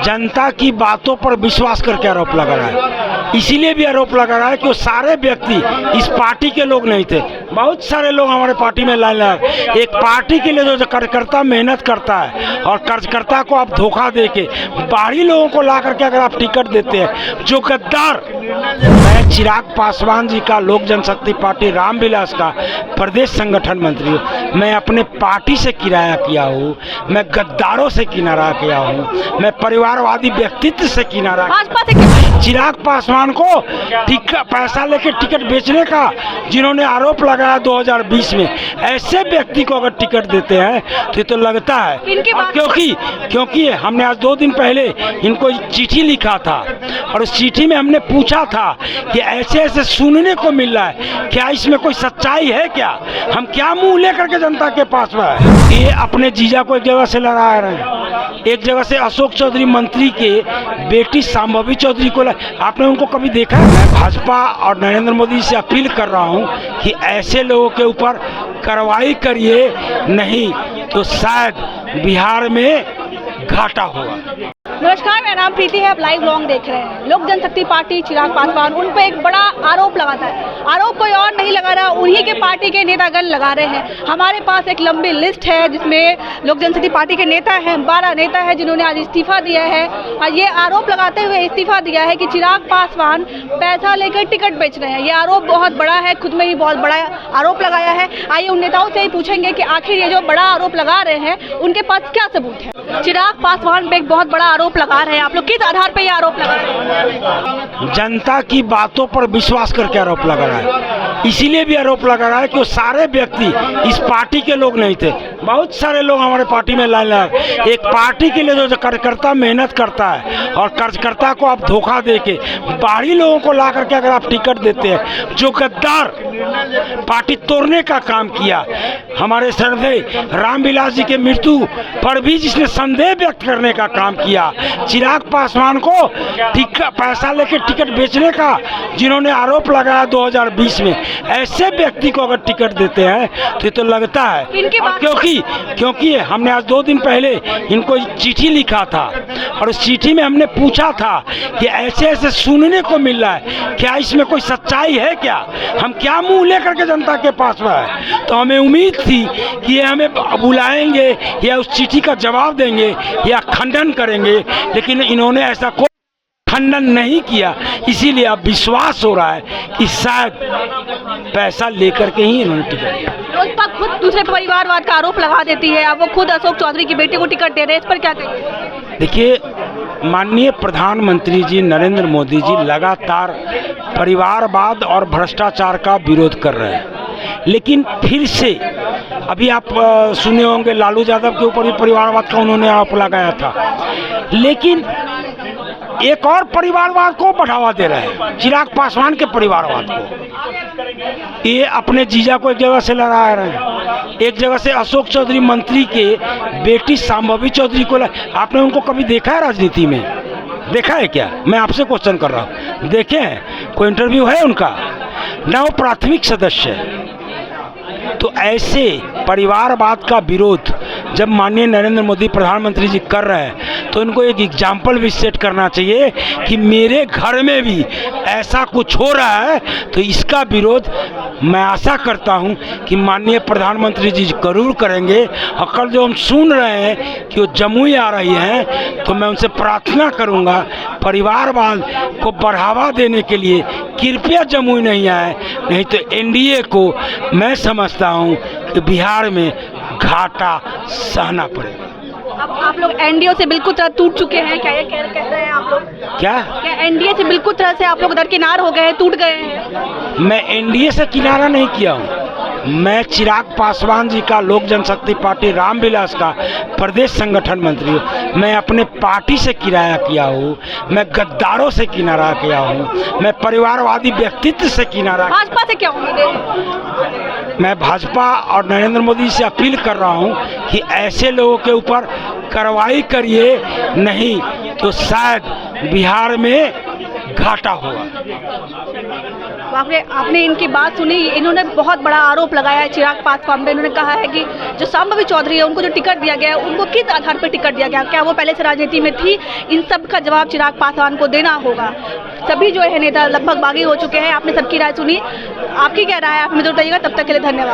जनता की बातों पर विश्वास करके आरोप लगा रहा है। इसीलिए भी आरोप लगा रहा है कि वो सारे व्यक्ति इस पार्टी के लोग नहीं थे। बहुत सारे लोग हमारे पार्टी में लाइन लगा, एक पार्टी के लिए जो कार्यकर्ता मेहनत करता है और कार्यकर्ता को आप धोखा देके बाहरी लोगों को ला करके अगर आप टिकट देते हैं, जो गद्दार। मैं चिराग पासवान जी का लोक जनशक्ति पार्टी रामविलास का प्रदेश संगठन मंत्री हूँ। मैं अपने पार्टी से किराया किया हूँ, मैं गद्दारों से किनारा किया हूँ, मैं परिवारवादी व्यक्तित्व से किनारा। चिराग पासवान को पैसा लेके टिकट बेचने का जिन्होंने आरोप लगाया 2020 में, ऐसे व्यक्ति को अगर टिकट देते हैं तो ये तो लगता है, क्योंकि हमने आज 2 दिन पहले इनको चिट्ठी लिखा था और उस चिट्ठी में हमने पूछा था कि ऐसे ऐसे सुनने को मिल रहा है, क्या इसमें कोई सच्चाई है? क्या हम क्या मुंह लेकर के जनता के पास में है? ये अपने जीजा को एक जगह से लड़ा रहे हैं, एक जगह से अशोक चौधरी मंत्री के बेटी शांभवी चौधरी को आपने उनको कभी देखा है? मैं भाजपा और नरेंद्र मोदी से अपील कर रहा हूं कि ऐसे लोगों के ऊपर कार्रवाई करिए, नहीं तो शायद बिहार में घाटा होगा। नमस्कार, मेरा नाम प्रीति है। आप लाइव लॉन्ग देख रहे हैं। लोक जनशक्ति पार्टी चिराग पासवान, उन पे एक बड़ा आरोप लगाता है। आरोप कोई और नहीं लगा रहा, उन्हीं के पार्टी के नेतागण लगा रहे हैं। हमारे पास एक लंबी लिस्ट है जिसमें लोक जनशक्ति पार्टी के नेता हैं, 12 नेता हैं जिन्होंने आज इस्तीफा दिया है और ये आरोप लगाते हुए इस्तीफा दिया है कि चिराग पासवान पैसा लेकर टिकट बेच रहे हैं। ये आरोप बहुत बड़ा है, खुद में ही बहुत बड़ा आरोप लगाया है। आइए उन नेताओं से ही पूछेंगे कि आखिर ये जो बड़ा आरोप लगा रहे हैं उनके पास क्या सबूत है। चिराग पासवान पे एक बहुत बड़ा आरोप लगा रहे हैं, आप लोग किस आधार पे ये आरोप लगा रहे हैं? जनता की बातों पर विश्वास करके आरोप लगा रहा है। इसीलिए भी आरोप लगा रहा है कि वो सारे व्यक्ति इस पार्टी के लोग नहीं थे। बहुत सारे लोग हमारे पार्टी में लाइन लगा, एक पार्टी के लिए जो कार्यकर्ता मेहनत करता है और कार्यकर्ता को आप धोखा देके बाहरी लोगों को ला करके अगर आप टिकट देते हैं, जो गद्दार पार्टी तोड़ने का काम किया। हमारे श्रद्धेय रामविलास जी के मृत्यु पर भी जिसने संदेह व्यक्त करने का काम किया, चिराग पासवान को पैसा लेके टिकट बेचने का जिन्होंने आरोप लगाया 2020 में, ऐसे व्यक्ति को अगर टिकट देते हैं तो ये तो लगता है, क्योंकि हमने आज 2 दिन पहले इनको चिट्ठी लिखा था और उस चिट्ठी में हमने पूछा था कि ऐसे ऐसे सुनने को मिल रहा है, क्या इसमें कोई सच्चाई है? क्या हम क्या मुंह लेकर के जनता के पास में है? तो हमें उम्मीद थी कि ये हमें बुलाएंगे या उस चिट्ठी का जवाब देंगे या खंडन करेंगे, लेकिन इन्होंने ऐसा कोई खंडन नहीं किया। इसीलिए अब विश्वास हो रहा है कि शायद पैसा लेकर के ही इन्होंने टिकट दिया। लोजपा खुद दूसरे परिवारवाद का आरोप लगा देती है, अब वो खुद अशोक चौधरी की बेटी को टिकट दे रहे हैं, इस पर क्या कहेंगे? देखिए, माननीय प्रधानमंत्री जी नरेंद्र मोदी जी लगातार परिवारवाद और भ्रष्टाचार का विरोध कर रहे हैं, लेकिन फिर से अभी आप सुने होंगे लालू यादव के ऊपर भी परिवारवाद का उन्होंने आरोप लगाया था, लेकिन एक और परिवारवाद को बढ़ावा दे रहे हैं, चिराग पासवान के परिवारवाद को। ये अपने जीजा को एक जगह से लड़ा रहे हैं, एक जगह से अशोक चौधरी मंत्री के बेटी शांभवी चौधरी को आपने उनको कभी देखा है राजनीति में? देखा है क्या? मैं आपसे क्वेश्चन कर रहा हूँ, देखे हैं? कोई इंटरव्यू है उनका? ना वो प्राथमिक सदस्य है। तो ऐसे परिवारवाद का विरोध जब माननीय नरेंद्र मोदी प्रधानमंत्री जी कर रहे हैं तो इनको एक एग्जाम्पल भी सेट करना चाहिए कि मेरे घर में भी ऐसा कुछ हो रहा है, तो इसका विरोध मैं आशा करता हूं कि माननीय प्रधानमंत्री जी जरूर करेंगे। और कल जो हम सुन रहे हैं कि वो जमुई आ रही हैं, तो मैं उनसे प्रार्थना करूंगा परिवारवाद को बढ़ावा देने के लिए कृपया जमुई नहीं आए, नहीं तो एनडीए को मैं समझता हूं कि बिहार में घाटा सहना पड़ेगा। अब आप लोग एनडीए से बिल्कुल तरह टूट चुके हैं, क्या ये कह रहे हैं आप लोग? क्या एनडीए से बिल्कुल तरह से आप लोग दरकिनार हो गए हैं, टूट गए हैं? मैं एनडीए से किनारा नहीं किया हूँ। मैं चिराग पासवान जी का लोक जनशक्ति पार्टी रामविलास का प्रदेश संगठन मंत्री हूँ। मैं अपने पार्टी से किराया किया हूँ, मैं गद्दारों से किनारा किया हूँ, मैं परिवारवादी व्यक्तित्व से किनारा। भाजपा से क्या उम्मीद है? मैं भाजपा और नरेंद्र मोदी से अपील कर रहा हूँ कि ऐसे लोगों के ऊपर कार्रवाई करिए, नहीं तो शायद बिहार में घाटा होगा। आपने इनकी बात सुनी, इन्होंने बहुत बड़ा आरोप लगाया है चिराग पासवान पे। इन्होंने कहा है कि जो सांबवी चौधरी है उनको जो टिकट दिया गया है, उनको किस आधार पर टिकट दिया गया, क्या वो पहले से राजनीति में थी? इन सब का जवाब चिराग पासवान को देना होगा। सभी जो है नेता लगभग बागी हो चुके हैं। आपने सबकी राय सुनी, आपकी क्या राय है आप मुझे बताइएगा। तब तक के लिए धन्यवाद।